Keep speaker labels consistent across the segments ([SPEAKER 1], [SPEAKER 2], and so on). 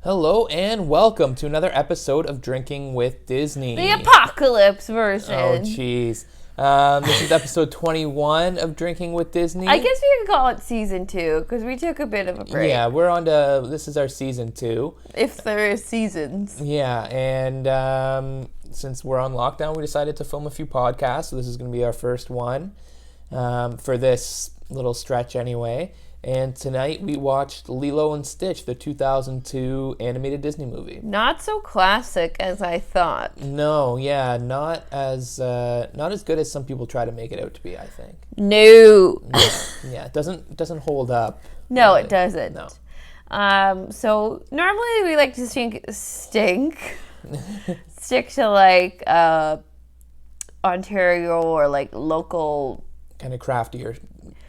[SPEAKER 1] Hello and welcome to another episode of Drinking with Disney.
[SPEAKER 2] The apocalypse version.
[SPEAKER 1] Oh, jeez. This is episode 21 of Drinking with Disney.
[SPEAKER 2] I guess we could call it season 2 because we took a bit of a break.
[SPEAKER 1] Yeah, we're on to, this is our season 2.
[SPEAKER 2] If there is seasons.
[SPEAKER 1] Yeah, and since we're on lockdown, we decided to film a few podcasts. So this is going to be our first one for this little stretch anyway. And tonight we watched Lilo and Stitch, the 2002 animated Disney movie.
[SPEAKER 2] Not so classic as I thought.
[SPEAKER 1] No, yeah, not as good as some people try to make it out to be, I think.
[SPEAKER 2] No.
[SPEAKER 1] Yeah, it doesn't hold up.
[SPEAKER 2] No, it doesn't.
[SPEAKER 1] No.
[SPEAKER 2] So normally we like to stick to like Ontario or like local
[SPEAKER 1] kind of craftier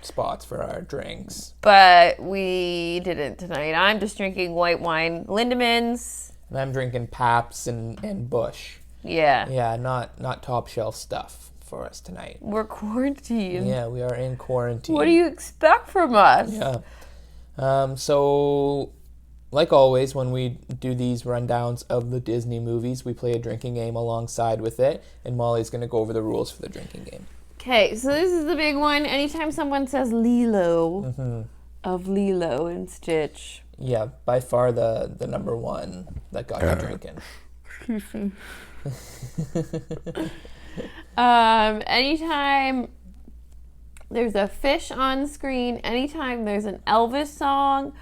[SPEAKER 1] spots for our drinks.
[SPEAKER 2] But we didn't tonight. I'm just drinking white wine, Lindemans.
[SPEAKER 1] And I'm drinking Pabst and Busch.
[SPEAKER 2] Yeah.
[SPEAKER 1] Yeah, not top shelf stuff for us tonight.
[SPEAKER 2] We're quarantined.
[SPEAKER 1] Yeah, we are in quarantine.
[SPEAKER 2] What do you expect from us?
[SPEAKER 1] Yeah. So, like always, when we do these rundowns of the Disney movies, we play a drinking game alongside with it, and Molly's going to go over the rules for the drinking game.
[SPEAKER 2] Okay, so this is the big one. Anytime someone says Lilo, of Lilo and Stitch.
[SPEAKER 1] Yeah, by far the number one that got you drinking.
[SPEAKER 2] Excuse me. Anytime there's a fish on screen, anytime there's an Elvis song,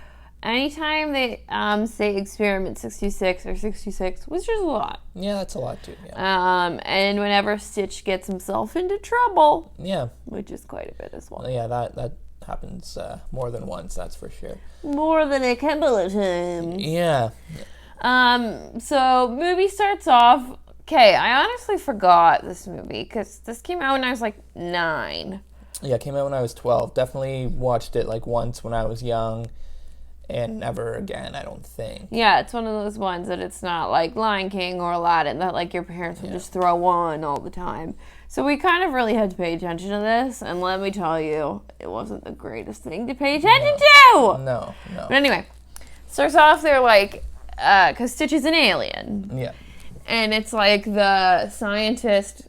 [SPEAKER 2] anytime they say Experiment 66 or 66, which is a lot.
[SPEAKER 1] Yeah, that's a lot too. Yeah.
[SPEAKER 2] And whenever Stitch gets himself into trouble.
[SPEAKER 1] Yeah.
[SPEAKER 2] Which is quite a bit as well.
[SPEAKER 1] Yeah, that happens more than once, that's for sure.
[SPEAKER 2] More than a couple of times.
[SPEAKER 1] Yeah.
[SPEAKER 2] So movie starts off. Okay, I honestly forgot this movie because this came out when I was like 9.
[SPEAKER 1] Yeah, it came out when I was 12. Definitely watched it like once when I was young. And never again, I don't think.
[SPEAKER 2] Yeah, it's one of those ones that it's not like Lion King or Aladdin that like your parents would just throw on all the time. So we kind of really had to pay attention to this, and let me tell you, it wasn't the greatest thing to pay attention to!
[SPEAKER 1] No.
[SPEAKER 2] But anyway, starts off, they're like, because Stitch is an alien.
[SPEAKER 1] Yeah.
[SPEAKER 2] And it's like the scientist,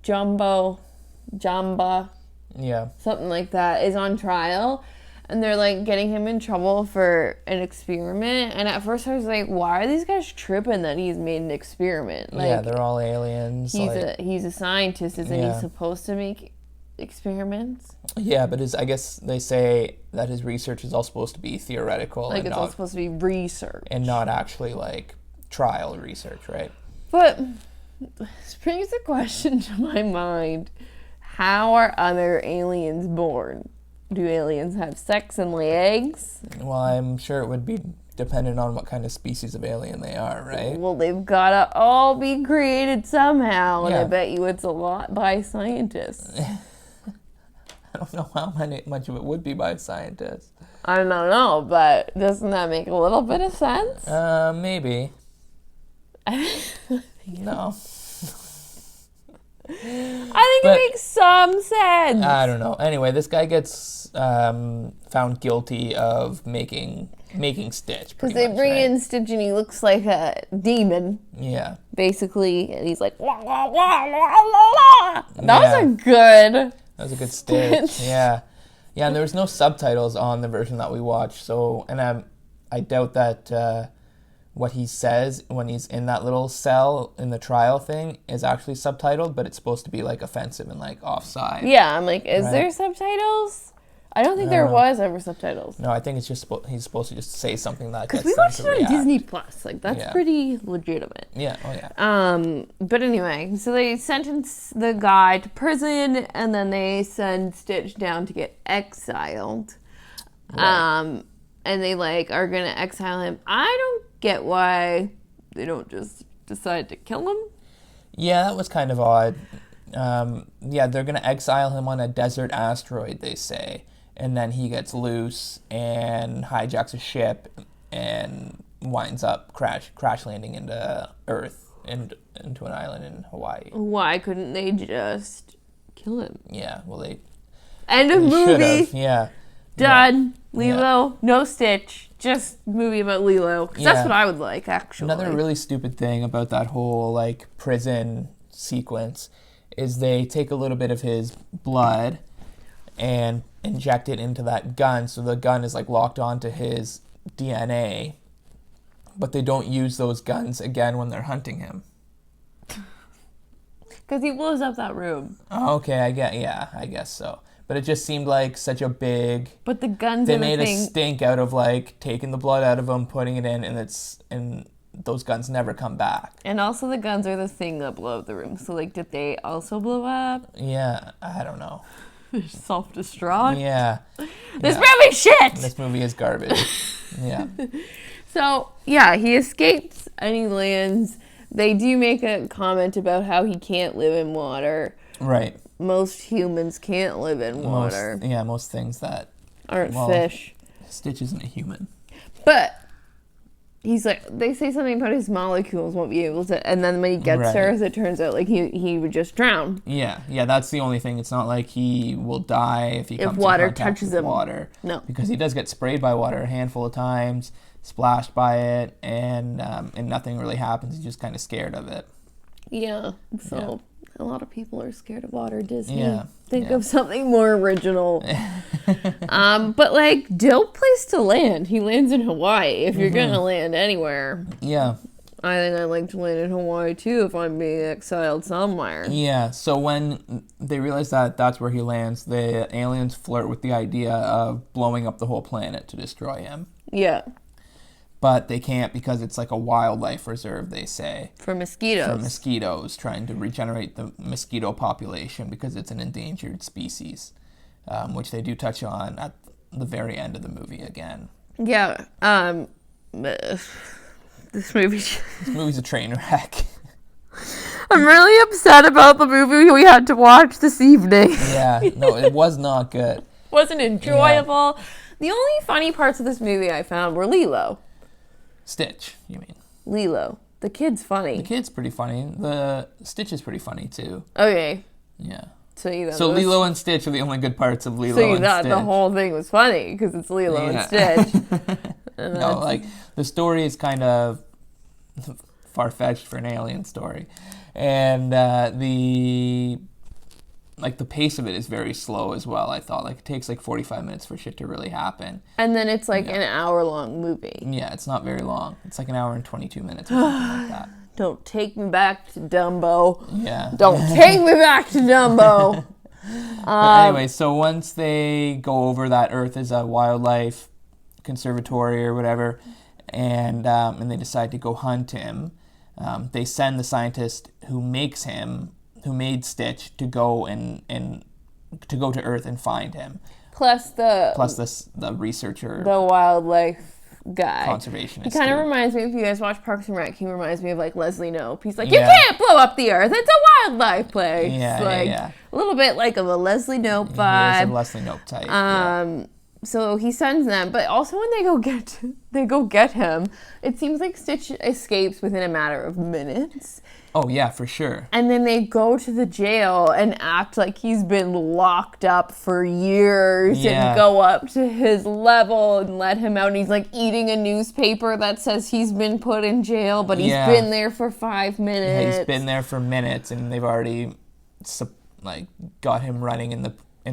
[SPEAKER 2] Jamba,
[SPEAKER 1] yeah,
[SPEAKER 2] something like that, is on trial. And they're, like, getting him in trouble for an experiment. And at first I was like, why are these guys tripping that he's made an experiment? Like,
[SPEAKER 1] yeah, they're all aliens.
[SPEAKER 2] He's a scientist. Isn't he supposed to make experiments?
[SPEAKER 1] Yeah, but I guess they say that his research is all supposed to be theoretical.
[SPEAKER 2] Like, it's all supposed to be research.
[SPEAKER 1] And not actually, like, trial research, right?
[SPEAKER 2] But this brings the question to my mind. How are other aliens born? Do aliens have sex and lay eggs?
[SPEAKER 1] Well, I'm sure it would be dependent on what kind of species of alien they are, right?
[SPEAKER 2] Well, they've got to all be created somehow, and
[SPEAKER 1] Yeah.
[SPEAKER 2] I bet you it's a lot by scientists.
[SPEAKER 1] I don't know how much of it would be by scientists.
[SPEAKER 2] I don't know, but doesn't that make a little bit of sense?
[SPEAKER 1] Maybe. No.
[SPEAKER 2] I think it makes some sense.
[SPEAKER 1] I don't know. Anyway, this guy gets found guilty of making Stitch.
[SPEAKER 2] Because they bring in Stitch and he looks like a demon.
[SPEAKER 1] Yeah.
[SPEAKER 2] Basically, and he's like, la, la, la, la, la, la. That was a good
[SPEAKER 1] Stitch. Yeah. Yeah, and there was no subtitles on the version that we watched, so, and I doubt that what he says when he's in that little cell in the trial thing is actually subtitled, but it's supposed to be like offensive and like offside.
[SPEAKER 2] Yeah, I'm like, is there subtitles? I don't think there was ever subtitles.
[SPEAKER 1] No, I think it's just he's supposed to just say something that gets
[SPEAKER 2] because we watched it on Disney Plus. Like, that's pretty legitimate.
[SPEAKER 1] Yeah, oh yeah.
[SPEAKER 2] But anyway, so they sentence the guy to prison, and then they send Stitch down to get exiled. Right. And they like are gonna exile him. I don't get why they don't just decide to kill him.
[SPEAKER 1] Yeah, that was kind of odd. Yeah, they're gonna exile him on a desert asteroid, they say. And then he gets loose and hijacks a ship and winds up crash landing into Earth and into an island in Hawaii.
[SPEAKER 2] Why couldn't they just kill him?
[SPEAKER 1] Yeah, well they
[SPEAKER 2] End of movie.
[SPEAKER 1] Yeah,
[SPEAKER 2] Done. Lilo, no Stitch. Just movie about Lilo. 'Cause that's what I would like, actually.
[SPEAKER 1] Another really stupid thing about that whole, like, prison sequence is they take a little bit of his blood and inject it into that gun, so the gun is, like, locked onto his DNA, but they don't use those guns again when they're hunting him.
[SPEAKER 2] Because he blows up that room.
[SPEAKER 1] Oh, okay, I guess so. But it just seemed like such a big...
[SPEAKER 2] But the guns
[SPEAKER 1] They made a stink out of, like, taking the blood out of him, putting it in, and those guns never come back.
[SPEAKER 2] And also the guns are the thing that blow up the room. So, like, did they also blow up?
[SPEAKER 1] Yeah, I don't know.
[SPEAKER 2] Self-destruct?
[SPEAKER 1] Yeah.
[SPEAKER 2] This movie's shit!
[SPEAKER 1] This movie is garbage. Yeah.
[SPEAKER 2] So, yeah, he escapes and he lands. They do make a comment about how he can't live in water.
[SPEAKER 1] Right.
[SPEAKER 2] Most humans can't live in water.
[SPEAKER 1] Most things that
[SPEAKER 2] aren't fish.
[SPEAKER 1] Stitch isn't a human.
[SPEAKER 2] But he's like, they say something about his molecules won't be able to, and then when he gets to Earth, it turns out like he would just drown.
[SPEAKER 1] Yeah, that's the only thing. It's not like he will die if he comes
[SPEAKER 2] water
[SPEAKER 1] in contact
[SPEAKER 2] touches
[SPEAKER 1] with
[SPEAKER 2] him.
[SPEAKER 1] water.
[SPEAKER 2] No,
[SPEAKER 1] because he does get sprayed by water a handful of times, splashed by it, and nothing really happens. He's just kind of scared of it.
[SPEAKER 2] Yeah. So. A lot of people are scared of water, Disney.
[SPEAKER 1] Yeah.
[SPEAKER 2] Think of something more original. But, like, dope place to land. He lands in Hawaii if you're going to land anywhere.
[SPEAKER 1] Yeah.
[SPEAKER 2] I think I'd like to land in Hawaii, too, if I'm being exiled somewhere.
[SPEAKER 1] Yeah. So when they realize that that's where he lands, the aliens flirt with the idea of blowing up the whole planet to destroy him.
[SPEAKER 2] Yeah.
[SPEAKER 1] But they can't because it's like a wildlife reserve, they say.
[SPEAKER 2] For mosquitoes.
[SPEAKER 1] For mosquitoes, trying to regenerate the mosquito population because it's an endangered species, which they do touch on at the very end of the movie again.
[SPEAKER 2] Yeah. This
[SPEAKER 1] movie's a train wreck.
[SPEAKER 2] I'm really upset about the movie we had to watch this evening.
[SPEAKER 1] Yeah, no, it was not good.
[SPEAKER 2] Wasn't enjoyable. Yeah. The only funny parts of this movie I found were Lilo.
[SPEAKER 1] Stitch, you mean?
[SPEAKER 2] Lilo. The kid's funny.
[SPEAKER 1] The kid's pretty funny. The Stitch is pretty funny, too.
[SPEAKER 2] Okay.
[SPEAKER 1] Yeah.
[SPEAKER 2] So
[SPEAKER 1] Lilo and Stitch are the only good parts of Lilo and Stitch.
[SPEAKER 2] So you thought the whole thing was funny because it's Lilo and Stitch.
[SPEAKER 1] No, like, the story is kind of far-fetched for an alien story. And the pace of it is very slow as well, I thought. Like, it takes like 45 minutes for shit to really happen.
[SPEAKER 2] And then it's like an hour-long movie.
[SPEAKER 1] Yeah, it's not very long. It's like an hour and 22 minutes or something like that.
[SPEAKER 2] Don't take me back to Dumbo.
[SPEAKER 1] Yeah.
[SPEAKER 2] Don't take me back to Dumbo.
[SPEAKER 1] But anyway, so once they go over that Earth is a wildlife conservatory or whatever, and they decide to go hunt him, they send the scientist who made Stitch to go to Earth and find him.
[SPEAKER 2] Plus the
[SPEAKER 1] researcher,
[SPEAKER 2] the wildlife guy,
[SPEAKER 1] conservationist.
[SPEAKER 2] He kind of reminds me, if you guys watch Parks and Rec, he reminds me of like Leslie Knope. He's like, you can't blow up the Earth; it's a wildlife place.
[SPEAKER 1] Yeah,
[SPEAKER 2] a little bit like of a Leslie Knope vibe.
[SPEAKER 1] He is a Leslie Knope type.
[SPEAKER 2] So he sends them, but also when they go get him, it seems like Stitch escapes within a matter of minutes.
[SPEAKER 1] Oh, yeah, for sure.
[SPEAKER 2] And then they go to the jail and act like he's been locked up for years and go up to his level and let him out. And he's like eating a newspaper that says he's been put in jail, but he's been there for 5 minutes.
[SPEAKER 1] Yeah, he's been there for minutes, and they've already got him running in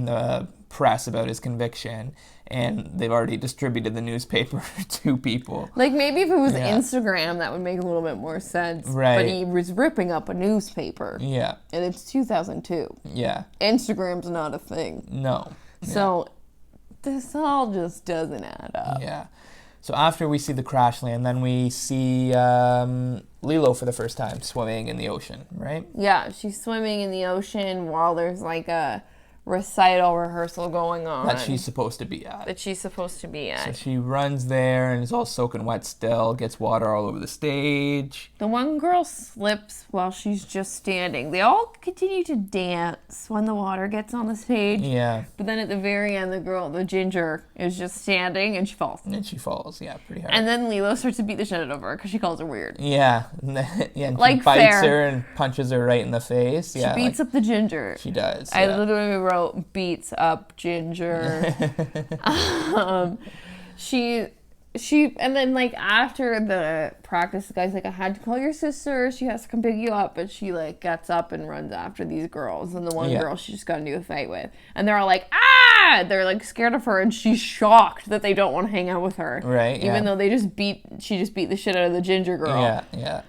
[SPEAKER 1] the press about his conviction, and they've already distributed the newspaper to people.
[SPEAKER 2] Like, maybe if it was Instagram, that would make a little bit more sense.
[SPEAKER 1] Right.
[SPEAKER 2] But he was ripping up a newspaper.
[SPEAKER 1] Yeah.
[SPEAKER 2] And it's 2002.
[SPEAKER 1] Yeah.
[SPEAKER 2] Instagram's not a thing.
[SPEAKER 1] No.
[SPEAKER 2] So this all just doesn't add up.
[SPEAKER 1] Yeah. So after we see the crash land, then we see Lilo for the first time swimming in the ocean, right?
[SPEAKER 2] Yeah, she's swimming in the ocean while there's like a recital rehearsal going on.
[SPEAKER 1] That she's supposed to be at.
[SPEAKER 2] So
[SPEAKER 1] she runs there and is all soaking wet still, gets water all over the stage.
[SPEAKER 2] The one girl slips while she's just standing. They all continue to dance when the water gets on the stage.
[SPEAKER 1] Yeah.
[SPEAKER 2] But then at the very end, the ginger, is just standing and she falls.
[SPEAKER 1] And she falls, pretty hard.
[SPEAKER 2] And then Lilo starts to beat the shit out of her because she calls her weird.
[SPEAKER 1] Yeah. And
[SPEAKER 2] like
[SPEAKER 1] she bites her and punches her right in the face.
[SPEAKER 2] She beats up the ginger.
[SPEAKER 1] She does.
[SPEAKER 2] I literally wrote wrote beats up Ginger. She and then like after the practice, the guy's like, I had to call your sister, she has to come pick you up, but she like gets up and runs after these girls, and the one girl she just got into a fight with, and they're all like, they're like scared of her, and she's shocked that they don't want to hang out with her,
[SPEAKER 1] right?
[SPEAKER 2] Even though she just beat the shit out of the Ginger girl.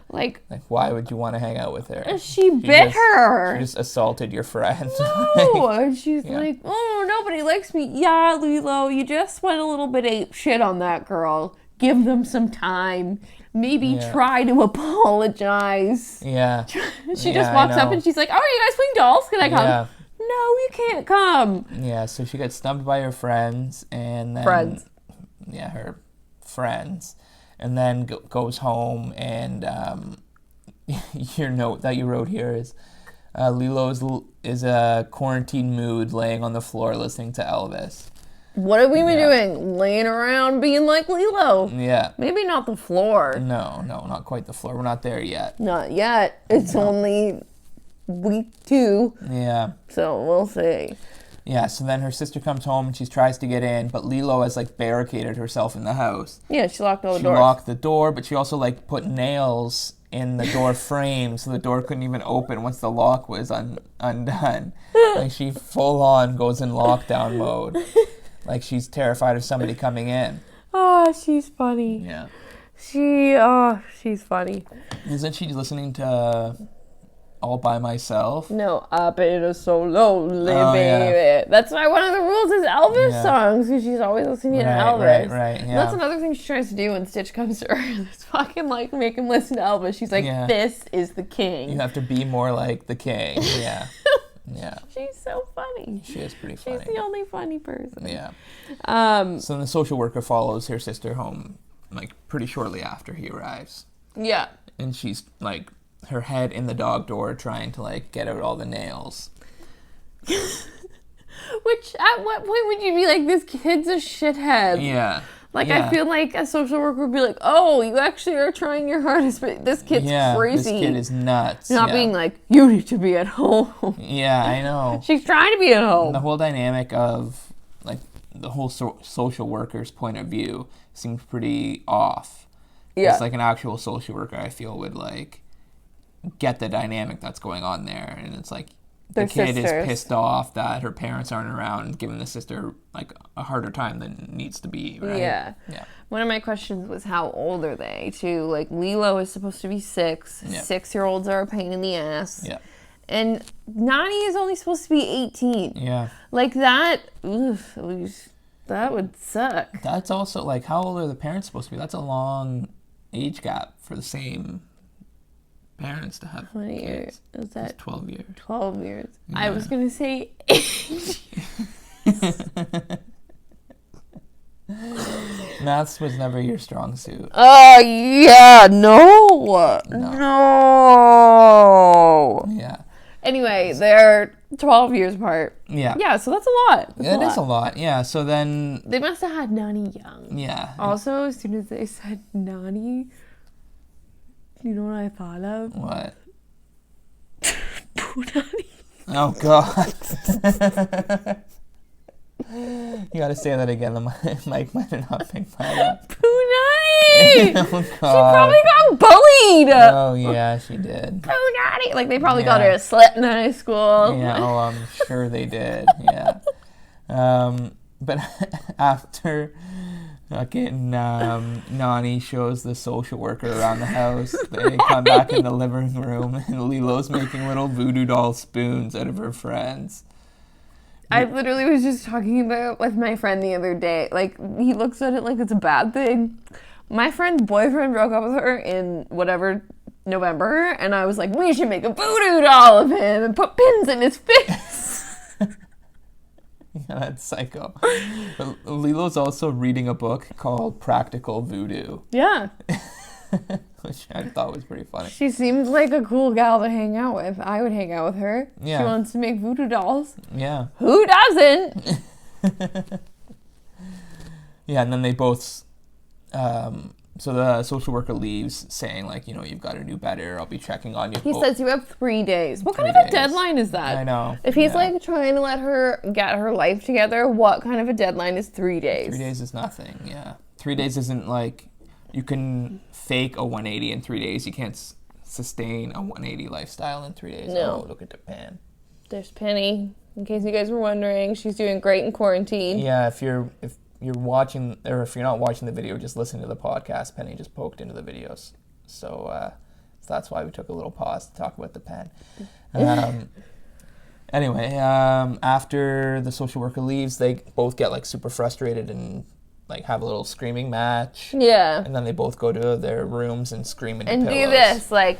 [SPEAKER 2] Like
[SPEAKER 1] why would you want to hang out with her?
[SPEAKER 2] She bit her.
[SPEAKER 1] She just assaulted your friend.
[SPEAKER 2] No, and she's like, oh, nobody likes me. Yeah, Lilo, you just went a little bit ape shit on that girl. Give them some time. Maybe try to apologize.
[SPEAKER 1] Yeah.
[SPEAKER 2] She just walks up and she's like, oh, are you guys playing dolls? Can I come?
[SPEAKER 1] Yeah.
[SPEAKER 2] No, you can't come.
[SPEAKER 1] Yeah, so she gets snubbed by her friends, and then... Yeah, her friends. And then goes home, and your note that you wrote here is, Lilo is a quarantine mood laying on the floor listening to Elvis.
[SPEAKER 2] What have we been doing? Laying around being like Lilo.
[SPEAKER 1] Yeah.
[SPEAKER 2] Maybe not the floor.
[SPEAKER 1] No, not quite the floor. We're not there yet.
[SPEAKER 2] Not yet. It's only week 2.
[SPEAKER 1] Yeah.
[SPEAKER 2] So we'll see.
[SPEAKER 1] Yeah, so then her sister comes home and she tries to get in, but Lilo has like barricaded herself in the house.
[SPEAKER 2] Yeah, she locked all the doors.
[SPEAKER 1] She locked the door, but she also like put nails in the door frame so the door couldn't even open once the lock was undone. Like she full on goes in lockdown mode. Like she's terrified of somebody coming in.
[SPEAKER 2] Oh, she's funny.
[SPEAKER 1] Yeah.
[SPEAKER 2] She's funny.
[SPEAKER 1] Isn't she listening to All By Myself?
[SPEAKER 2] No, I've been so lonely, baby. Yeah. That's why one of the rules is Elvis songs, because she's always listening to Elvis.
[SPEAKER 1] Right, yeah.
[SPEAKER 2] That's another thing she tries to do when Stitch comes to her. It's fucking like make him listen to Elvis. She's like, this is the king.
[SPEAKER 1] You have to be more like the king. Yeah. Yeah.
[SPEAKER 2] She's so funny.
[SPEAKER 1] She is pretty funny.
[SPEAKER 2] She's the only funny person.
[SPEAKER 1] Yeah. So the social worker follows her sister home, like, pretty shortly after he arrives.
[SPEAKER 2] Yeah.
[SPEAKER 1] And she's, like, her head in the dog door trying to, like, get out all the nails.
[SPEAKER 2] Which, at what point would you be like, this kid's a shithead?
[SPEAKER 1] Yeah.
[SPEAKER 2] Like, I feel like a social worker would be like, oh, you actually are trying your hardest, but this kid's crazy.
[SPEAKER 1] This kid is nuts.
[SPEAKER 2] Not being like, you need to be at home.
[SPEAKER 1] Yeah, I know.
[SPEAKER 2] She's trying to be at home.
[SPEAKER 1] The whole dynamic of, like, the whole social worker's point of view seems pretty off. Yeah. It's like an actual social worker, I feel, would, like, get the dynamic that's going on there. And it's like, the kid is pissed off that her parents aren't around and giving the sister like a harder time than needs to be, right?
[SPEAKER 2] Yeah. One of my questions was, how old are they too? Like, Lilo is supposed to be 6. 6-year-olds are a pain in the ass. Yeah. And Nani is only supposed to be 18. Yeah. Like that, that would suck.
[SPEAKER 1] That's also like, how old are the parents supposed to be? That's a long age gap for the same parents to have
[SPEAKER 2] 20 years. Is that?
[SPEAKER 1] It's 12 years.
[SPEAKER 2] 12 years. Yeah. I was going to say 8
[SPEAKER 1] Maths was never your strong suit.
[SPEAKER 2] Oh, yeah. No. Yeah. Anyway, they're 12 years apart. Yeah. Yeah, so that's a lot.
[SPEAKER 1] It is a lot. Yeah, so then...
[SPEAKER 2] They must have had Nani young.
[SPEAKER 1] Yeah.
[SPEAKER 2] Also, as soon as they said Nani... You know what I thought of?
[SPEAKER 1] What?
[SPEAKER 2] Punani.
[SPEAKER 1] Oh, God. You gotta say that again. The mic might not pick that up.
[SPEAKER 2] Punani!
[SPEAKER 1] Oh, God.
[SPEAKER 2] She probably got bullied!
[SPEAKER 1] Oh, yeah, she did.
[SPEAKER 2] Punani! Like, they probably got her a slut in high school.
[SPEAKER 1] Yeah, I'm sure they did. Yeah. But after... Fucking Nani shows the social worker around the house. They come back in the living room, and Lilo's making little voodoo doll spoons out of her friends.
[SPEAKER 2] I literally was just talking about it with my friend the other day. Like, he looks at it like it's a bad thing. My friend's boyfriend broke up with her in November, and I was like, we should make a voodoo doll of him and put pins in his face.
[SPEAKER 1] Yeah, that's psycho. But Lilo's also reading a book called Practical Voodoo.
[SPEAKER 2] Yeah.
[SPEAKER 1] Which I thought was pretty funny.
[SPEAKER 2] She seems like a cool gal to hang out with. I would hang out with her. Yeah. She wants to make voodoo dolls.
[SPEAKER 1] Yeah.
[SPEAKER 2] Who doesn't?
[SPEAKER 1] Yeah, and then they both So the social worker leaves saying, like, you've got to do better. I'll be checking on you.
[SPEAKER 2] He says you have 3 days. What kind of a deadline is that?
[SPEAKER 1] I know.
[SPEAKER 2] If he's like trying to let her get her life together, what kind of a deadline is 3 days?
[SPEAKER 1] 3 days is nothing, yeah. 3 days isn't like, you can fake a 180 in 3 days. You can't sustain a 180 lifestyle in 3 days.
[SPEAKER 2] No.
[SPEAKER 1] Oh, look at the pen.
[SPEAKER 2] There's Penny. In case you guys were wondering, she's doing great in quarantine.
[SPEAKER 1] Yeah, if you're watching, or if you're not watching the video, just listening to the podcast, Penny just poked into the videos. So that's why we took a little pause to talk about the pen. Anyway, after the social worker leaves, they both get like super frustrated and like have a little screaming match.
[SPEAKER 2] Yeah.
[SPEAKER 1] And then they both go to their rooms and scream into pillows.
[SPEAKER 2] And do this, like,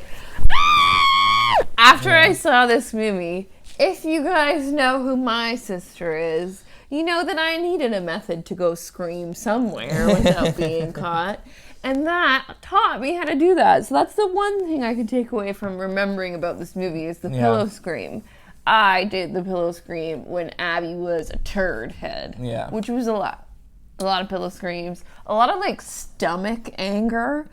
[SPEAKER 2] after I saw this movie, if you guys know who my sister is, you know that I needed a method to go scream somewhere without being caught. And that taught me how to do that. So that's the one thing I can take away from remembering about this movie is the pillow scream. I did the pillow scream when Abby was a turd head.
[SPEAKER 1] Yeah.
[SPEAKER 2] Which was a lot. A lot of pillow screams. A lot of, like, stomach anger.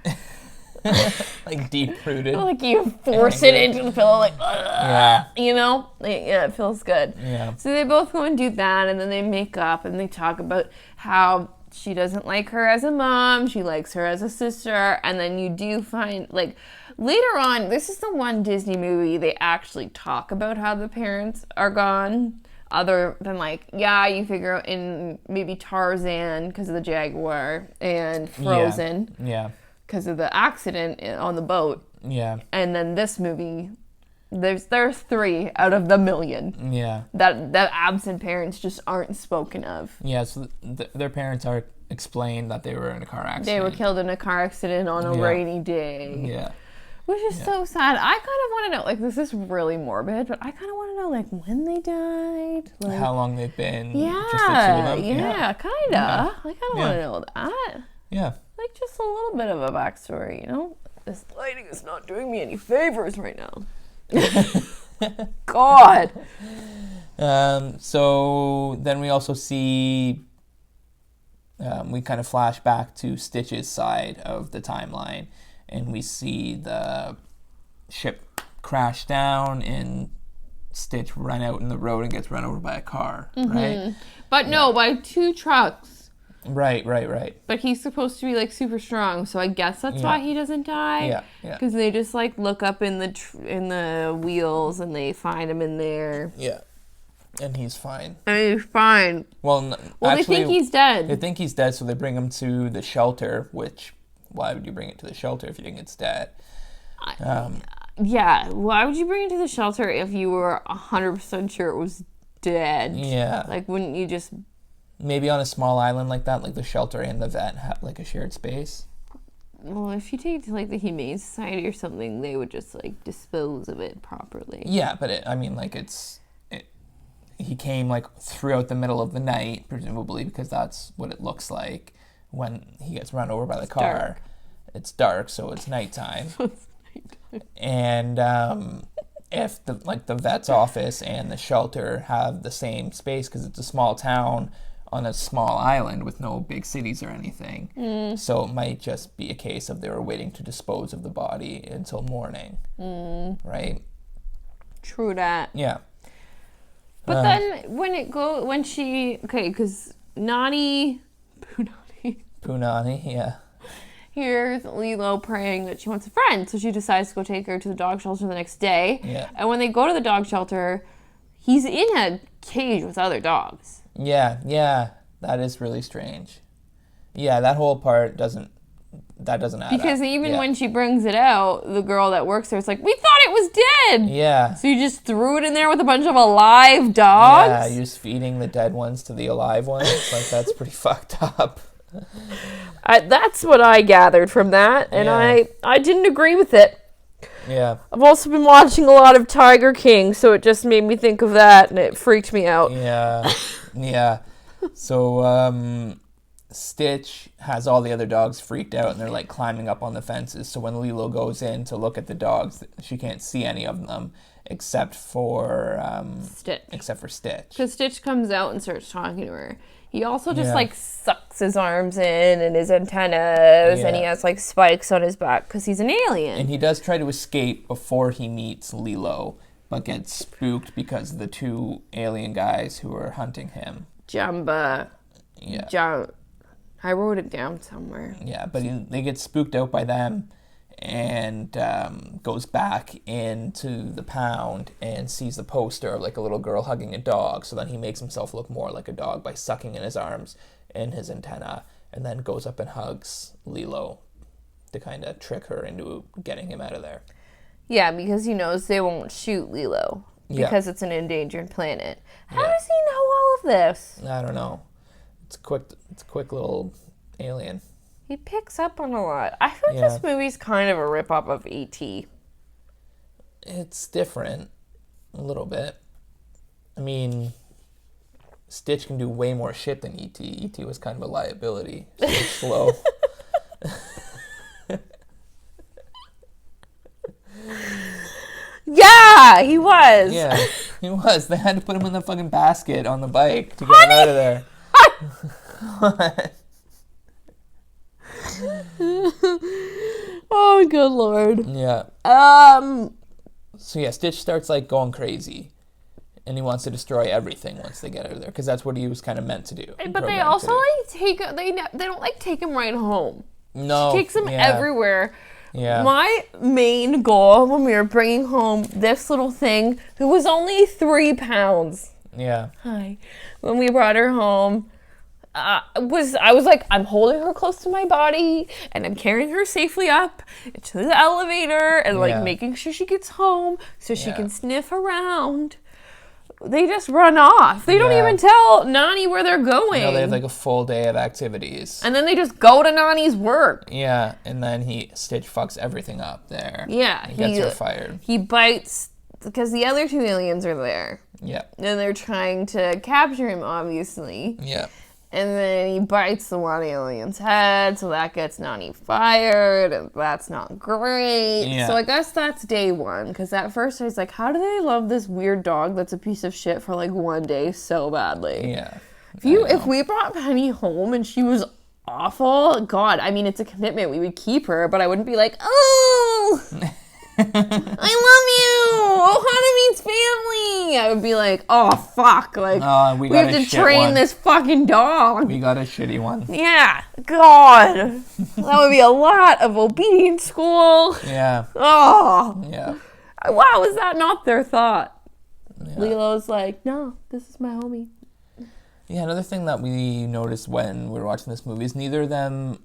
[SPEAKER 1] Like deep-rooted.
[SPEAKER 2] Like you force it into the pillow, like,
[SPEAKER 1] yeah.
[SPEAKER 2] Yeah, it feels good.
[SPEAKER 1] Yeah.
[SPEAKER 2] So they both go and do that, and then they make up, and they talk about how she doesn't like her as a mom, she likes her as a sister, and then you do find, like, later on, this is the one Disney movie they actually talk about how the parents are gone. Other than, like, you figure out in maybe Tarzan because of the jaguar and Frozen.
[SPEAKER 1] Yeah.
[SPEAKER 2] Because of the accident on the boat.
[SPEAKER 1] Yeah.
[SPEAKER 2] And then this movie, there's 3 out of the million.
[SPEAKER 1] Yeah.
[SPEAKER 2] That absent parents just aren't spoken of.
[SPEAKER 1] Yeah, so their parents are explained that they were in a car accident.
[SPEAKER 2] They were killed in a car accident on a rainy day.
[SPEAKER 1] Yeah.
[SPEAKER 2] Which is so sad. I kind of want to know, like, this is really morbid, but I kind of want to know, like, when they died. Like,
[SPEAKER 1] how long they've been.
[SPEAKER 2] Yeah.
[SPEAKER 1] Just the two of them.
[SPEAKER 2] Yeah, kind of.
[SPEAKER 1] Yeah.
[SPEAKER 2] I kind of want to know that.
[SPEAKER 1] Yeah.
[SPEAKER 2] Like, just a little bit of a backstory, This lighting is not doing me any favors right now. God.
[SPEAKER 1] So then we also see, we kind of flash back to Stitch's side of the timeline, and we see the ship crash down and Stitch run out in the road and gets run over by a car, right?
[SPEAKER 2] But no, by 2 trucks.
[SPEAKER 1] Right.
[SPEAKER 2] But he's supposed to be, like, super strong, so I guess that's why he doesn't die.
[SPEAKER 1] Yeah.
[SPEAKER 2] Because they just, like, look up in the wheels and they find him in there.
[SPEAKER 1] Yeah. And he's fine.
[SPEAKER 2] And he's fine.
[SPEAKER 1] Well,
[SPEAKER 2] actually, they think he's dead.
[SPEAKER 1] They think he's dead, so they bring him to the shelter, which, why would you bring it to the shelter if you think it's dead?
[SPEAKER 2] Yeah, why would you bring it to the shelter if you were 100% sure it was dead?
[SPEAKER 1] Yeah.
[SPEAKER 2] Like, wouldn't you just...
[SPEAKER 1] Maybe on a small island like that, like the shelter and the vet have like a shared space.
[SPEAKER 2] Well, if you take it to like the Humane Society or something, they would just like dispose of it properly.
[SPEAKER 1] Yeah, but he came like throughout the middle of the night, presumably because that's what it looks like when he gets run over by the car.
[SPEAKER 2] Dark.
[SPEAKER 1] It's dark, so it's nighttime. And if the vet's office and the shelter have the same space because it's a small town on a small island with no big cities or anything. So it might just be a case of they were waiting to dispose of the body until morning. Right?
[SPEAKER 2] True that.
[SPEAKER 1] Yeah.
[SPEAKER 2] But then because
[SPEAKER 1] Punani, yeah.
[SPEAKER 2] here's Lilo praying that she wants a friend, so she decides to go take her to the dog shelter the next day.
[SPEAKER 1] Yeah.
[SPEAKER 2] And when they go to the dog shelter, he's in a cage with other dogs.
[SPEAKER 1] Yeah, that is really strange. Yeah, that whole part doesn't add up.
[SPEAKER 2] Because even when she brings it out, the girl that works there is like, we thought it was dead!
[SPEAKER 1] Yeah.
[SPEAKER 2] So you just threw it in there with a bunch of alive dogs?
[SPEAKER 1] Yeah, you're just feeding the dead ones to the alive ones. Like, that's pretty fucked up.
[SPEAKER 2] That's what I gathered from that, and I didn't agree with it.
[SPEAKER 1] Yeah.
[SPEAKER 2] I've also been watching a lot of Tiger King, so it just made me think of that, and it freaked me out.
[SPEAKER 1] Yeah. So, Stitch has all the other dogs freaked out, and they're, like, climbing up on the fences. So when Lilo goes in to look at the dogs, she can't see any of them except for
[SPEAKER 2] Stitch.
[SPEAKER 1] Stitch.
[SPEAKER 2] Because Stitch comes out and starts talking to her. He also just, like, sucks his arms in and his antennas, and he has, like, spikes on his back because he's an alien.
[SPEAKER 1] And he does try to escape before he meets Lilo, but gets spooked because of the two alien guys who are hunting him.
[SPEAKER 2] Jumba.
[SPEAKER 1] Yeah.
[SPEAKER 2] I wrote it down somewhere.
[SPEAKER 1] Yeah, but they get spooked out by them, and goes back into the pound and sees the poster of like a little girl hugging a dog. So then he makes himself look more like a dog by sucking in his arms and his antenna, and then goes up and hugs Lilo to kind of trick her into getting him out of there.
[SPEAKER 2] Yeah, because he knows they won't shoot Lilo because it's an endangered planet. How does he know all of this?
[SPEAKER 1] I don't know. It's a quick little alien.
[SPEAKER 2] He picks up on a lot. I feel like this movie's kind of a rip-off of E.T.
[SPEAKER 1] It's different, a little bit. I mean, Stitch can do way more shit than E.T. E.T. was kind of a liability. So it's slow.
[SPEAKER 2] Yeah, he was.
[SPEAKER 1] Yeah, he was. They had to put him in the fucking basket on the bike to get him out of there. What?
[SPEAKER 2] Oh, good lord.
[SPEAKER 1] Yeah. So yeah, Stitch starts like going crazy, and he wants to destroy everything once they get out of there, because that's what he was kind of meant to do.
[SPEAKER 2] But they also like they don't like take him right home.
[SPEAKER 1] No,
[SPEAKER 2] she takes him everywhere.
[SPEAKER 1] Yeah.
[SPEAKER 2] My main goal when we were bringing home this little thing, who was only 3 pounds.
[SPEAKER 1] Yeah.
[SPEAKER 2] Hi. When we brought her home, I was like, I'm holding her close to my body, and I'm carrying her safely up to the elevator, and like making sure she gets home so she can sniff around. They just run off. They don't even tell Nani where they're going.
[SPEAKER 1] No, they have like a full day of activities.
[SPEAKER 2] And then they just go to Nani's work.
[SPEAKER 1] Yeah, and then Stitch fucks everything up there.
[SPEAKER 2] Yeah.
[SPEAKER 1] He gets her fired.
[SPEAKER 2] He bites, because the other 2 aliens are there.
[SPEAKER 1] Yeah.
[SPEAKER 2] And they're trying to capture him, obviously.
[SPEAKER 1] Yeah.
[SPEAKER 2] And then he bites the one alien's head, so that gets Nani fired, and that's not great.
[SPEAKER 1] Yeah.
[SPEAKER 2] So I guess that's day 1, because at first I was like, how do they love this weird dog that's a piece of shit for like 1 day so badly?
[SPEAKER 1] Yeah.
[SPEAKER 2] If we brought Penny home and she was awful, God, I mean, it's a commitment. We would keep her, but I wouldn't be like, oh, I love you. Ohana means family. I would be like, oh, fuck. Like, we have to train this fucking dog.
[SPEAKER 1] We got a shitty one.
[SPEAKER 2] Yeah. God. That would be a lot of obedience school.
[SPEAKER 1] Yeah.
[SPEAKER 2] Oh.
[SPEAKER 1] Yeah.
[SPEAKER 2] Wow, is that not their thought?
[SPEAKER 1] Yeah.
[SPEAKER 2] Lilo's like, no, this is my homie.
[SPEAKER 1] Yeah, another thing that we noticed when we were watching this movie is neither of them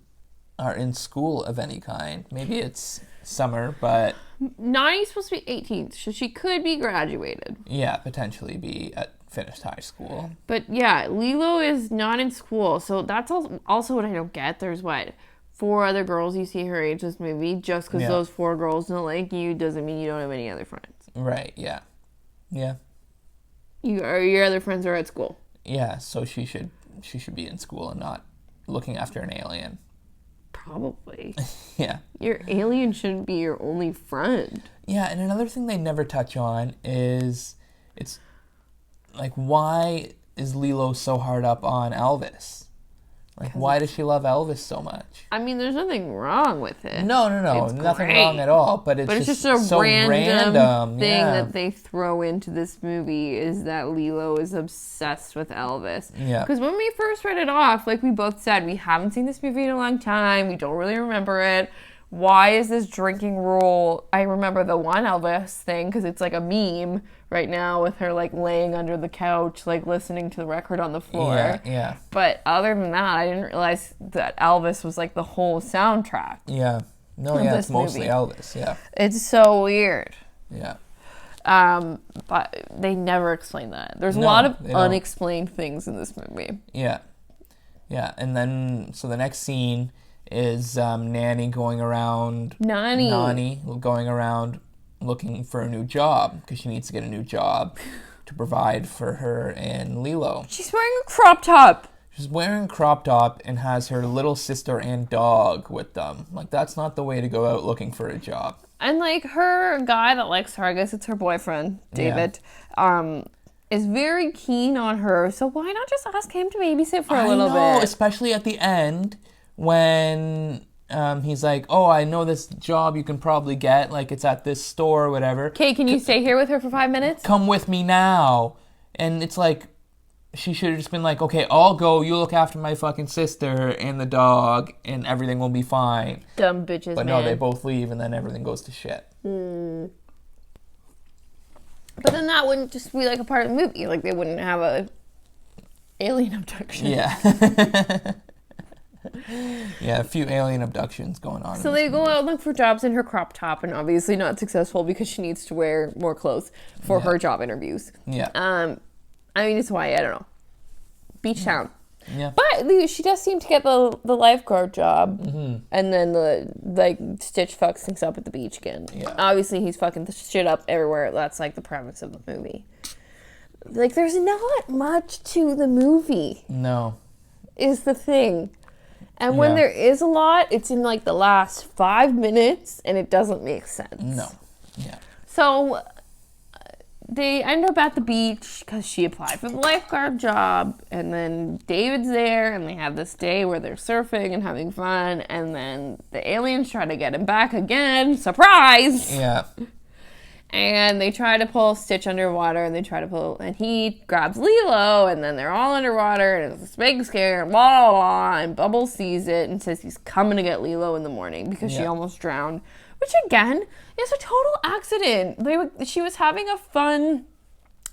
[SPEAKER 1] are in school of any kind. Maybe it's summer, but...
[SPEAKER 2] Nani's supposed to be 18, so she could be graduated.
[SPEAKER 1] Yeah, potentially be at finished high school.
[SPEAKER 2] But yeah, Lilo is not in school, so that's also what I don't get. There's 4 other girls you see her age this movie. Just because those 4 girls don't like you doesn't mean you don't have any other friends.
[SPEAKER 1] Right, yeah. Yeah.
[SPEAKER 2] Your other friends are at school.
[SPEAKER 1] Yeah, so she should be in school and not looking after an alien.
[SPEAKER 2] Probably.
[SPEAKER 1] Yeah.
[SPEAKER 2] Your alien shouldn't be your only friend.
[SPEAKER 1] Yeah, and another thing they never touch on is it's like, why is Lilo so hard up on Elvis? Like, why does she love Elvis so much?
[SPEAKER 2] I mean, there's nothing wrong with it.
[SPEAKER 1] No,
[SPEAKER 2] It's
[SPEAKER 1] nothing
[SPEAKER 2] great.
[SPEAKER 1] wrong at all. But it's just
[SPEAKER 2] a
[SPEAKER 1] so random
[SPEAKER 2] thing that they throw into this movie is that Lilo is obsessed with Elvis.
[SPEAKER 1] Yeah.
[SPEAKER 2] Because when we first read it off, like we both said, we haven't seen this movie in a long time. We don't really remember it. Why is this drinking rule? I remember the one Elvis thing because it's like a meme right now with her like laying under the couch, like listening to the record on the floor.
[SPEAKER 1] Yeah.
[SPEAKER 2] But other than that, I didn't realize that Elvis was like the whole soundtrack.
[SPEAKER 1] Yeah. No, it's mostly
[SPEAKER 2] movie.
[SPEAKER 1] Elvis, yeah.
[SPEAKER 2] It's so weird.
[SPEAKER 1] Yeah.
[SPEAKER 2] But they never explain that. There's a lot of unexplained things in this movie.
[SPEAKER 1] Yeah. Yeah, and then, so the next scene is Nani going around looking for a new job because she needs to get a new job to provide for her and Lilo.
[SPEAKER 2] She's wearing a crop top.
[SPEAKER 1] She's wearing a crop top and has her little sister and dog with them. Like, that's not the way to go out looking for a job.
[SPEAKER 2] And like her guy that likes her, I guess it's her boyfriend, David. is very keen on her. So why not just ask him to babysit for a
[SPEAKER 1] I
[SPEAKER 2] little
[SPEAKER 1] know,
[SPEAKER 2] bit?
[SPEAKER 1] especially at the end when he's like, oh, I know this job you can probably get. Like, it's at this store or whatever.
[SPEAKER 2] Okay, can you stay here with her for 5 minutes?
[SPEAKER 1] Come with me now. And it's like, she should have just been like, okay, I'll go. You look after my fucking sister and the dog, and everything will be fine.
[SPEAKER 2] Dumb bitches,
[SPEAKER 1] But
[SPEAKER 2] man.
[SPEAKER 1] no, they both leave, and then everything goes to shit.
[SPEAKER 2] But then that wouldn't just be like a part of the movie. Like, they wouldn't have a alien abduction.
[SPEAKER 1] Yeah. Yeah, a few alien abductions going on.
[SPEAKER 2] So they go out and look for jobs in her crop top, and obviously not successful because she needs to wear more clothes for her job interviews.
[SPEAKER 1] Yeah.
[SPEAKER 2] I mean, it's Hawaii, I don't know. Beach town.
[SPEAKER 1] Yeah.
[SPEAKER 2] But she does seem to get the lifeguard job, and then Stitch fucks things up at the beach again.
[SPEAKER 1] Yeah.
[SPEAKER 2] Obviously, he's fucking the shit up everywhere. That's like the premise of the movie. Like, there's not much to the movie,
[SPEAKER 1] No.
[SPEAKER 2] is the thing. And when
[SPEAKER 1] Yeah.
[SPEAKER 2] there is a lot, it's in like the last 5 minutes, and it doesn't make sense.
[SPEAKER 1] No. Yeah.
[SPEAKER 2] So they end up at the beach because she applied for the lifeguard job, and then David's there, and they have this day where they're surfing and having fun, and then the aliens try to get him back again. Surprise!
[SPEAKER 1] Yeah.
[SPEAKER 2] And they try to pull Stitch underwater, and he grabs Lilo, and then they're all underwater, and it's this big scare, and blah, blah, blah, and Bubbles sees it and says he's coming to get Lilo in the morning because she
[SPEAKER 1] Yeah.
[SPEAKER 2] almost drowned, which again is a total accident. She was having a fun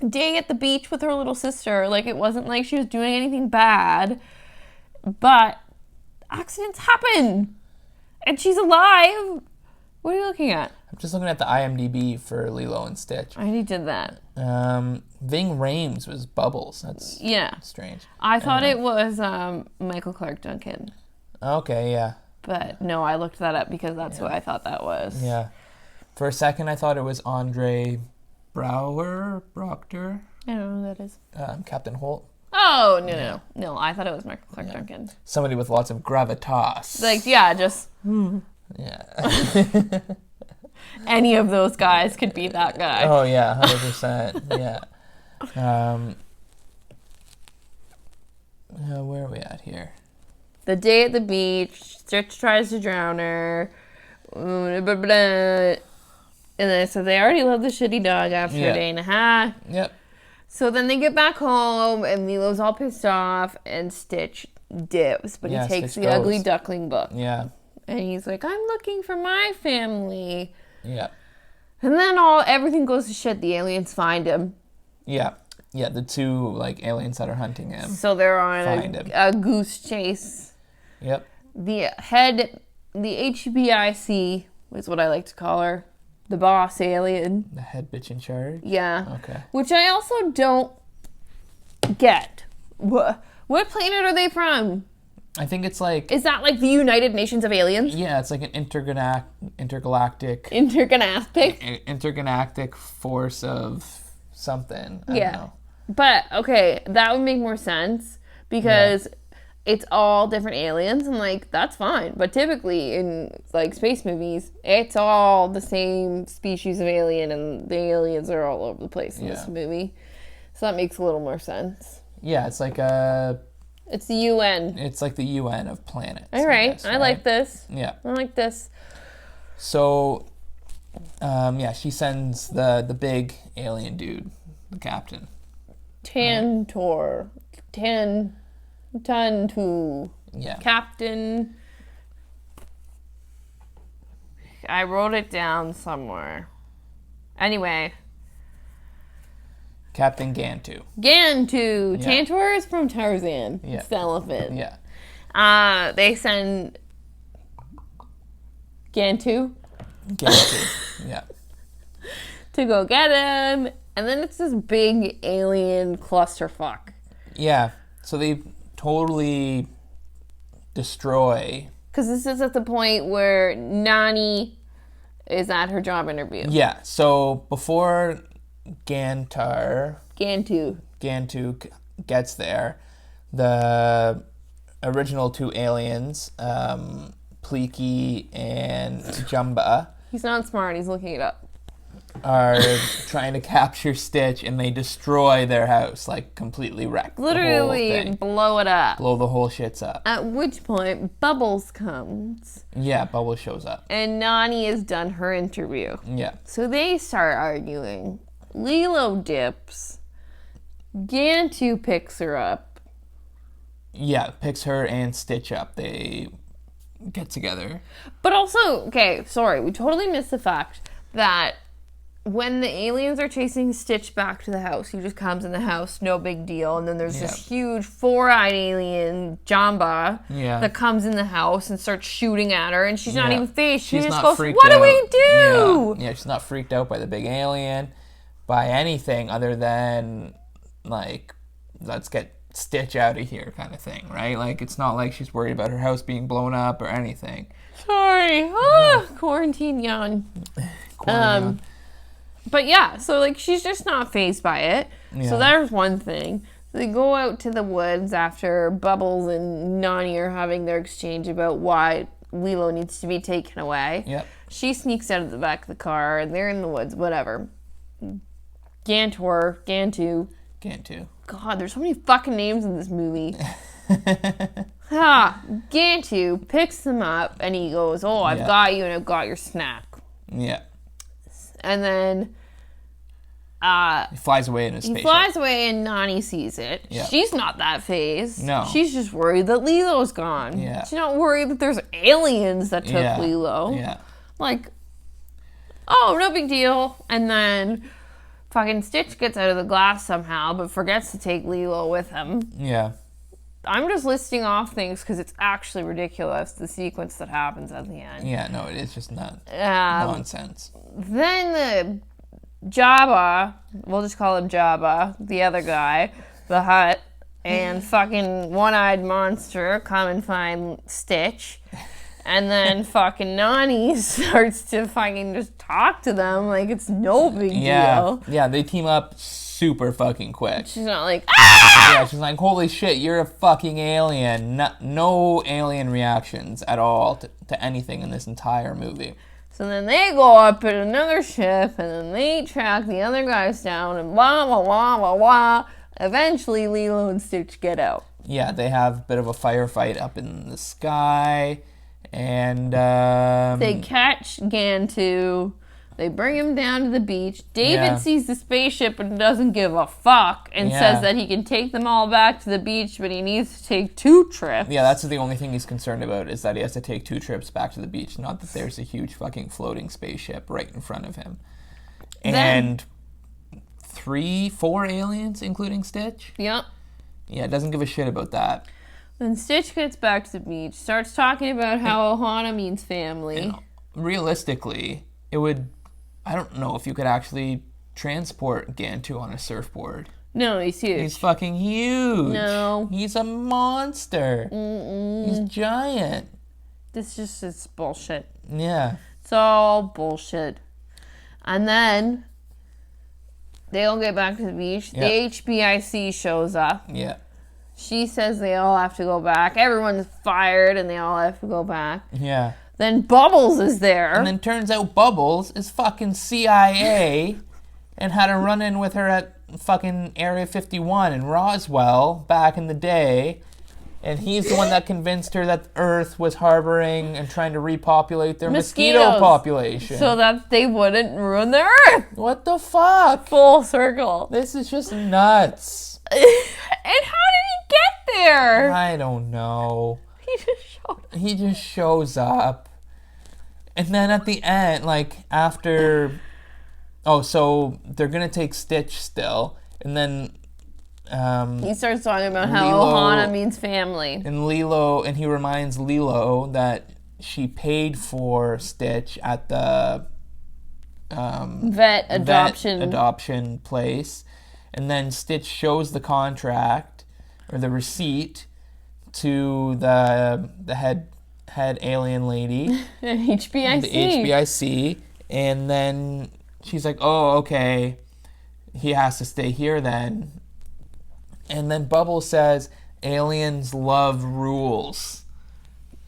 [SPEAKER 2] day at the beach with her little sister. Like, it wasn't like she was doing anything bad, but accidents happen, and she's alive. What are you looking at?
[SPEAKER 1] I'm just looking at the IMDb for Lilo and Stitch.
[SPEAKER 2] I already did that.
[SPEAKER 1] Ving Rhames was Bubbles. That's strange.
[SPEAKER 2] I thought it was Michael Clark Duncan.
[SPEAKER 1] Okay, yeah.
[SPEAKER 2] But no, I looked that up because that's who I thought that was.
[SPEAKER 1] Yeah. For a second, I thought it was Andre Proctor,
[SPEAKER 2] I don't know who that is.
[SPEAKER 1] Captain Holt.
[SPEAKER 2] Oh, no. I thought it was Michael Clark Duncan.
[SPEAKER 1] Somebody with lots of gravitas.
[SPEAKER 2] Like, yeah, just
[SPEAKER 1] Yeah.
[SPEAKER 2] any of those guys could be that guy.
[SPEAKER 1] Oh, yeah, 100%. Yeah. Where are we at here?
[SPEAKER 2] The day at the beach, Stitch tries to drown her. And then so they already love the shitty dog after a day and a half.
[SPEAKER 1] Yep.
[SPEAKER 2] So then they get back home, and Lilo's all pissed off, and Stitch dips, but he takes
[SPEAKER 1] Stitch
[SPEAKER 2] the
[SPEAKER 1] goes.
[SPEAKER 2] Ugly Duckling book.
[SPEAKER 1] Yeah.
[SPEAKER 2] And he's like, I'm looking for my family.
[SPEAKER 1] Yeah.
[SPEAKER 2] And then everything goes to shit. The aliens find him.
[SPEAKER 1] Yeah. Yeah, the two, like, aliens that are hunting him.
[SPEAKER 2] So they're
[SPEAKER 1] Find
[SPEAKER 2] on
[SPEAKER 1] him.
[SPEAKER 2] a goose chase.
[SPEAKER 1] Yep.
[SPEAKER 2] The HBIC is what I like to call her. The boss alien.
[SPEAKER 1] The head bitch in charge?
[SPEAKER 2] Yeah.
[SPEAKER 1] Okay.
[SPEAKER 2] Which I also don't get. What planet are they from?
[SPEAKER 1] I think it's like...
[SPEAKER 2] Is that like the United Nations of Aliens?
[SPEAKER 1] Yeah, it's like an intergalactic force of something. I don't know.
[SPEAKER 2] But, okay, that would make more sense because it's all different aliens, and, like, that's fine. But typically in, like, space movies, it's all the same species of alien, and the aliens are all over the place in this movie. So that makes a little more sense.
[SPEAKER 1] Yeah, it's like
[SPEAKER 2] It's the UN.
[SPEAKER 1] It's like the UN of planets.
[SPEAKER 2] All right.
[SPEAKER 1] guess,
[SPEAKER 2] I like this.
[SPEAKER 1] Yeah.
[SPEAKER 2] I like this.
[SPEAKER 1] So, she sends the big alien dude, the captain.
[SPEAKER 2] Tantor. Tantu.
[SPEAKER 1] Yeah.
[SPEAKER 2] Captain. I wrote it down somewhere. Anyway.
[SPEAKER 1] Captain Gantu.
[SPEAKER 2] Gantu.
[SPEAKER 1] Yeah.
[SPEAKER 2] Tantor is from Tarzan.
[SPEAKER 1] Yeah.
[SPEAKER 2] It's the elephant.
[SPEAKER 1] Yeah.
[SPEAKER 2] They send Gantu
[SPEAKER 1] Yeah.
[SPEAKER 2] to go get him. And then it's this big alien clusterfuck.
[SPEAKER 1] Yeah. So they totally destroy.
[SPEAKER 2] Because this is at the point where Nani is at her job interview.
[SPEAKER 1] Yeah. So before Gantu gets there, the original two aliens, Pleaky and Jumba.
[SPEAKER 2] He's not smart. He's looking it up.
[SPEAKER 1] are trying to capture Stitch, and they destroy their house, like completely wreck the whole
[SPEAKER 2] Literally
[SPEAKER 1] thing.
[SPEAKER 2] blow it up.
[SPEAKER 1] Blow the whole shits up.
[SPEAKER 2] At which point, Bubbles comes.
[SPEAKER 1] Yeah, Bubbles shows up.
[SPEAKER 2] And Nani has done her interview.
[SPEAKER 1] Yeah.
[SPEAKER 2] So they start arguing. Lilo dips. Gantu picks her up.
[SPEAKER 1] Yeah, picks her and Stitch up. They get together.
[SPEAKER 2] But also, okay, sorry, we totally missed the fact that when the aliens are chasing Stitch back to the house, he just comes in the house, no big deal. And then there's this huge four-eyed alien, Jamba, that comes in the house and starts shooting at her. And she's not even phased. She just goes, what do we do?
[SPEAKER 1] Yeah, she's not freaked out by the big alien, by anything other than, like, let's get Stitch out of here kind of thing, right? Like, it's not like she's worried about her house being blown up or anything.
[SPEAKER 2] Sorry. Quarantine yawn. But yeah, so like she's just not fazed by it. Yeah. So there's one thing. They go out to the woods after Bubbles and Nani are having their exchange about why Lilo needs to be taken away.
[SPEAKER 1] Yep.
[SPEAKER 2] She sneaks out of the back of the car and they're in the woods, whatever. Gantu. God, there's so many fucking names in this movie. Gantu picks them up and he goes, oh, I've got you and I've got your snack.
[SPEAKER 1] Yeah.
[SPEAKER 2] And then
[SPEAKER 1] he flies away in his spaceship.
[SPEAKER 2] He flies away and Nani sees it. Yeah. She's not that phased.
[SPEAKER 1] No.
[SPEAKER 2] She's just worried that Lilo's gone.
[SPEAKER 1] Yeah.
[SPEAKER 2] She's not worried that there's aliens that took Lilo.
[SPEAKER 1] Yeah.
[SPEAKER 2] Like, oh, no big deal. And then fucking Stitch gets out of the glass somehow, but forgets to take Lilo with him.
[SPEAKER 1] Yeah.
[SPEAKER 2] I'm just listing off things because it's actually ridiculous, the sequence that happens at the end.
[SPEAKER 1] Yeah, no, it is just not nonsense.
[SPEAKER 2] Then the Jabba, we'll just call him Jabba, the other guy, the Hutt, and fucking one-eyed monster come and find Stitch. And then fucking Nani starts to fucking just talk to them like it's no big deal.
[SPEAKER 1] Yeah, they team up super fucking quick.
[SPEAKER 2] She's not like, ah!
[SPEAKER 1] Yeah, she's like, holy shit, you're a fucking alien. No alien reactions at all to anything in this entire movie.
[SPEAKER 2] So then they go up in another ship, and then they track the other guys down, and blah, blah, blah, blah, blah. Eventually, Lilo and Stitch get out.
[SPEAKER 1] Yeah, they have a bit of a firefight up in the sky, and
[SPEAKER 2] they catch Gantu. They bring him down to the beach. David sees the spaceship and doesn't give a fuck and says that he can take them all back to the beach, but he needs to take 2 trips.
[SPEAKER 1] Yeah, that's the only thing he's concerned about is that he has to take 2 trips back to the beach, not that there's a huge fucking floating spaceship right in front of him. And 4 aliens, including Stitch?
[SPEAKER 2] Yep.
[SPEAKER 1] Yeah, doesn't give a shit about that.
[SPEAKER 2] Then Stitch gets back to the beach, starts talking about how Ohana means family.
[SPEAKER 1] And realistically, it would... I don't know if you could actually transport Gantu on a surfboard.
[SPEAKER 2] No, he's huge.
[SPEAKER 1] He's fucking huge.
[SPEAKER 2] No.
[SPEAKER 1] He's a monster. He's giant.
[SPEAKER 2] This just is bullshit.
[SPEAKER 1] Yeah.
[SPEAKER 2] It's all bullshit. And then they all get back to the beach. The HBIC shows up.
[SPEAKER 1] Yeah.
[SPEAKER 2] She says they all have to go back. Everyone's fired and they all have to go back.
[SPEAKER 1] Yeah.
[SPEAKER 2] Then Bubbles is there.
[SPEAKER 1] And then turns out Bubbles is fucking CIA and had a run-in with her at fucking Area 51 in Roswell back in the day. And he's the one that convinced her that Earth was harboring and trying to repopulate their mosquito population.
[SPEAKER 2] So that they wouldn't ruin the Earth.
[SPEAKER 1] What the fuck?
[SPEAKER 2] Full circle.
[SPEAKER 1] This is just nuts.
[SPEAKER 2] And how did he get there?
[SPEAKER 1] I don't know.
[SPEAKER 2] He
[SPEAKER 1] just shows up. And then at the end, like, after... Oh, so they're going to take Stitch still. And then...
[SPEAKER 2] he starts talking about how Ohana means family.
[SPEAKER 1] And he reminds Lilo that she paid for Stitch at the...
[SPEAKER 2] vet adoption
[SPEAKER 1] place. And then Stitch shows the contract, or the receipt, to the head alien lady.
[SPEAKER 2] HBIC.
[SPEAKER 1] The HBIC. And then she's like, oh, okay. He has to stay here then. And then Bubbles says, aliens love rules.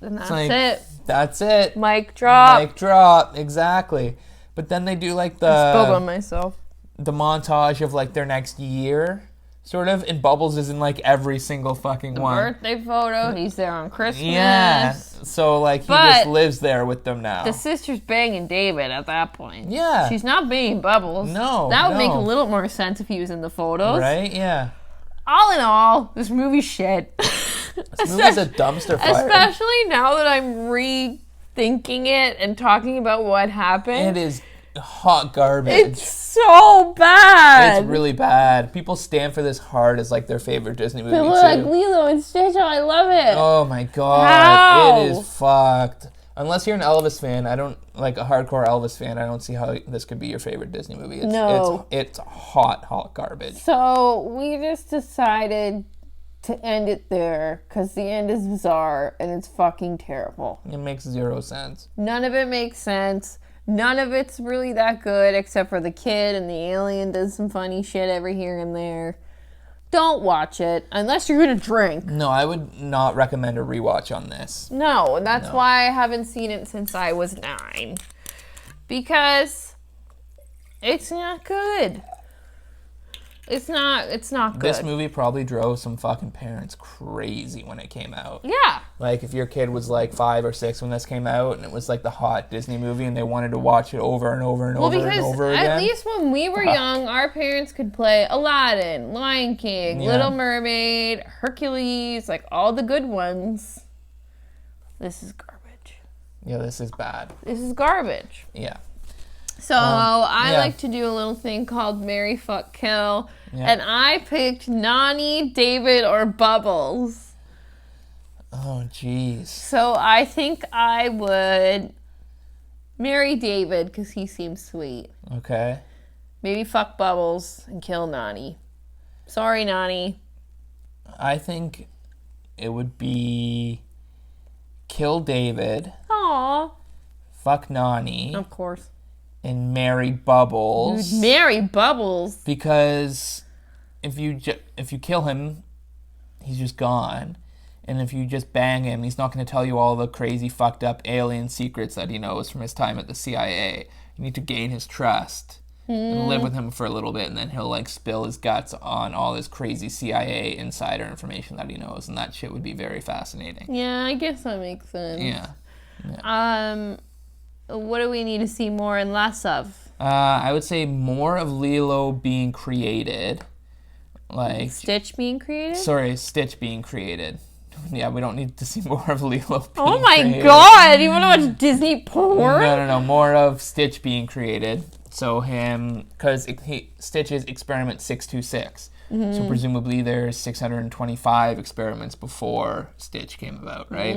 [SPEAKER 2] And that's
[SPEAKER 1] like,
[SPEAKER 2] it.
[SPEAKER 1] That's it.
[SPEAKER 2] Mic drop.
[SPEAKER 1] Mic drop, exactly. But then they do like
[SPEAKER 2] Spoke on myself.
[SPEAKER 1] the montage of like their next year, sort of. And Bubbles is in like every single fucking one.
[SPEAKER 2] Birthday photo. He's there on Christmas.
[SPEAKER 1] Yeah. So like he just lives there with them now.
[SPEAKER 2] The sister's banging David at that point.
[SPEAKER 1] Yeah.
[SPEAKER 2] She's not banging Bubbles.
[SPEAKER 1] No.
[SPEAKER 2] That would make a little more sense if he was in the photos.
[SPEAKER 1] Right? Yeah.
[SPEAKER 2] All in all, this movie's shit.
[SPEAKER 1] This movie's a dumpster fire.
[SPEAKER 2] Especially now that I'm rethinking it and talking about what happened.
[SPEAKER 1] It is hot garbage.
[SPEAKER 2] It's so bad.
[SPEAKER 1] It's really bad. People stand for this hard as like their favorite Disney movie
[SPEAKER 2] People
[SPEAKER 1] too.
[SPEAKER 2] are like Lilo and Stitch. Oh, I love it.
[SPEAKER 1] Oh my god.
[SPEAKER 2] How?
[SPEAKER 1] It is fucked. Unless you're an Elvis fan, I don't like a hardcore Elvis fan. I don't see how this could be your favorite Disney movie. It's hot garbage.
[SPEAKER 2] So we just decided to end it there because the end is bizarre and it's fucking terrible.
[SPEAKER 1] It makes zero sense.
[SPEAKER 2] None of it makes sense. None of it's really that good except for the kid and the alien does some funny shit every here and there. Don't watch it unless you're going to drink.
[SPEAKER 1] No, I would not recommend a rewatch on this.
[SPEAKER 2] No, and that's why I haven't seen it since I was 9. Because it's not good. It's not good.
[SPEAKER 1] This movie probably drove some fucking parents crazy when it came out.
[SPEAKER 2] Yeah.
[SPEAKER 1] Like, if your kid was, like, 5 or 6 when this came out, and it was, like, the hot Disney movie, and they wanted to watch it over and over and over and over again.
[SPEAKER 2] At least when we were young, our parents could play Aladdin, Lion King, Little Mermaid, Hercules, like, all the good ones. This is garbage.
[SPEAKER 1] Yeah, this is bad.
[SPEAKER 2] This is garbage.
[SPEAKER 1] Yeah.
[SPEAKER 2] So, I like to do a little thing called Marry, Fuck, Kill. Yeah. And I picked Nani, David, or Bubbles.
[SPEAKER 1] Oh, jeez.
[SPEAKER 2] So, I think I would marry David because he seems sweet.
[SPEAKER 1] Okay.
[SPEAKER 2] Maybe fuck Bubbles and kill Nani. Sorry, Nani.
[SPEAKER 1] I think it would be kill David.
[SPEAKER 2] Aww.
[SPEAKER 1] Fuck Nani.
[SPEAKER 2] Of course.
[SPEAKER 1] And marry Bubbles.
[SPEAKER 2] You'd marry Bubbles.
[SPEAKER 1] Because if you kill him, he's just gone. And if you just bang him, he's not going to tell you all the crazy fucked up alien secrets that he knows from his time at the CIA. You need to gain his trust and live with him for a little bit, and then he'll like spill his guts on all this crazy CIA insider information that he knows, and that shit would be very fascinating.
[SPEAKER 2] Yeah, I guess that makes sense.
[SPEAKER 1] Yeah.
[SPEAKER 2] What do we need to see more and less of?
[SPEAKER 1] I would say more of Lilo being created. Like
[SPEAKER 2] Stitch being created?
[SPEAKER 1] Sorry, Stitch being created. Yeah, we don't need to see more of Lilo being
[SPEAKER 2] Oh my
[SPEAKER 1] created.
[SPEAKER 2] god, you want to watch Disney porn?
[SPEAKER 1] No. More of Stitch being created. So because Stitch is experiment 626. So presumably there's 625 experiments before Stitch came about, right?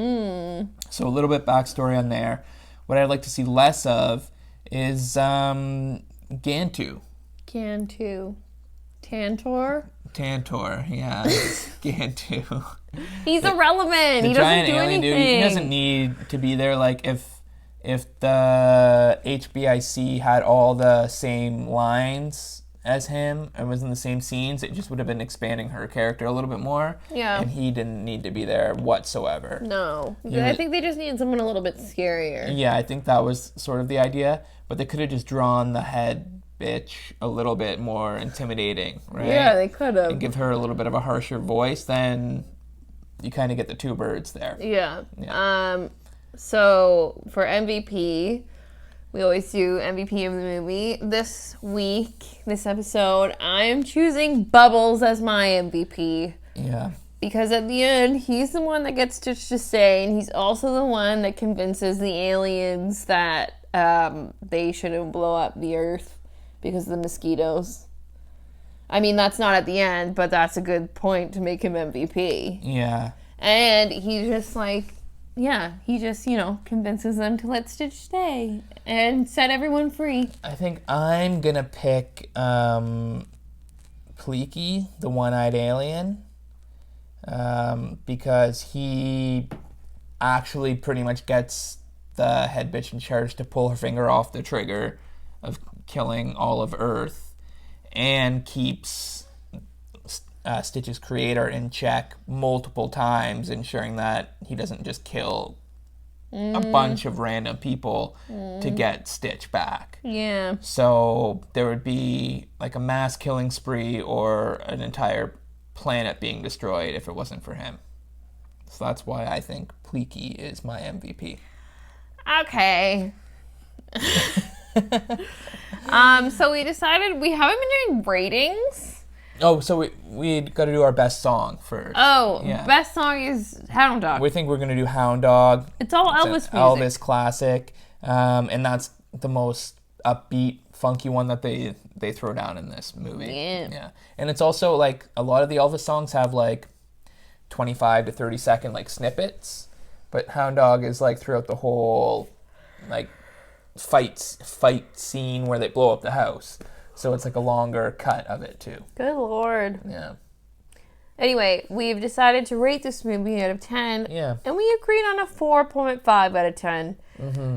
[SPEAKER 1] So a little bit backstory on there. What I'd like to see less of is Gantu.
[SPEAKER 2] Gantu. Tantor,
[SPEAKER 1] yeah. Gantu.
[SPEAKER 2] He's irrelevant. He
[SPEAKER 1] giant
[SPEAKER 2] doesn't do
[SPEAKER 1] alien
[SPEAKER 2] anything.
[SPEAKER 1] Dude, he doesn't need to be there. Like if the HBIC had all the same lines as him and was in the same scenes, it just would have been expanding her character a little bit more. Yeah. And he didn't need to be there whatsoever.
[SPEAKER 2] No. I think they just needed someone a little bit scarier.
[SPEAKER 1] Yeah, I think that was sort of the idea. But they could have just drawn the head bitch a little bit more intimidating, right?
[SPEAKER 2] Yeah, they could have.
[SPEAKER 1] And give her a little bit of a harsher voice, then you kind of get the two birds there.
[SPEAKER 2] Yeah. So for MVP, we always do MVP of the movie. This episode, I'm choosing Bubbles as my MVP.
[SPEAKER 1] Yeah.
[SPEAKER 2] Because at the end, he's the one that gets Stitch to stay, and he's also the one that convinces the aliens that they shouldn't blow up the Earth because of the mosquitoes. I mean, that's not at the end, but that's a good point to make him MVP.
[SPEAKER 1] Yeah.
[SPEAKER 2] And he just convinces them to let Stitch stay and set everyone free.
[SPEAKER 1] I think I'm going to pick Pleaky, the one-eyed alien, because he actually pretty much gets the head bitch in charge to pull her finger off the trigger of killing all of Earth and keeps Stitch's creator in check multiple times, ensuring that he doesn't just kill a bunch of random people to get Stitch back.
[SPEAKER 2] Yeah.
[SPEAKER 1] So there would be like a mass killing spree or an entire planet being destroyed if it wasn't for him. So that's why I think Pleaky is my MVP.
[SPEAKER 2] Okay. So we decided we haven't been doing ratings.
[SPEAKER 1] Oh, so we got to do our best song first.
[SPEAKER 2] Oh,
[SPEAKER 1] yeah.
[SPEAKER 2] Best song is Hound Dog.
[SPEAKER 1] We think we're going to do Hound Dog.
[SPEAKER 2] It's all Elvis music.
[SPEAKER 1] Elvis classic. And that's the most upbeat, funky one that they throw down in this movie. Yeah. And it's also like a lot of the Elvis songs have like 25 to 30 second like snippets. But Hound Dog is like throughout the whole like fight scene where they blow up the house. So it's like a longer cut of it too.
[SPEAKER 2] Good Lord.
[SPEAKER 1] Yeah.
[SPEAKER 2] Anyway, we've decided to rate this movie out of 10.
[SPEAKER 1] Yeah.
[SPEAKER 2] And we agreed on a 4.5 out of 10.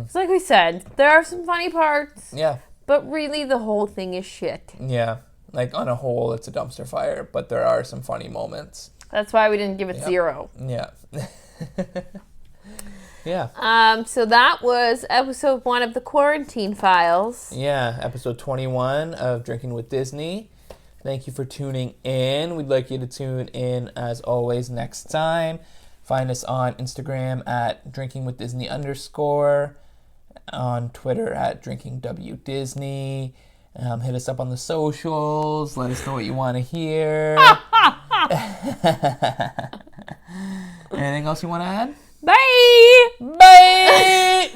[SPEAKER 2] So like we said, there are some funny parts.
[SPEAKER 1] Yeah.
[SPEAKER 2] But really the whole thing is shit.
[SPEAKER 1] Yeah. Like on a whole, it's a dumpster fire, but there are some funny moments.
[SPEAKER 2] That's why we didn't give it 0.
[SPEAKER 1] Yeah. Yeah.
[SPEAKER 2] So that was episode 1 of the Quarantine Files.
[SPEAKER 1] Yeah, episode 21 of Drinking with Disney. Thank you for tuning in. We'd like you to tune in, as always, next time. Find us on Instagram at drinkingwithdisney_, on Twitter at drinkingwdisney. Hit us up on the socials. Let us know what you want to hear. Anything else you want to add?
[SPEAKER 2] Bye!
[SPEAKER 1] Bye!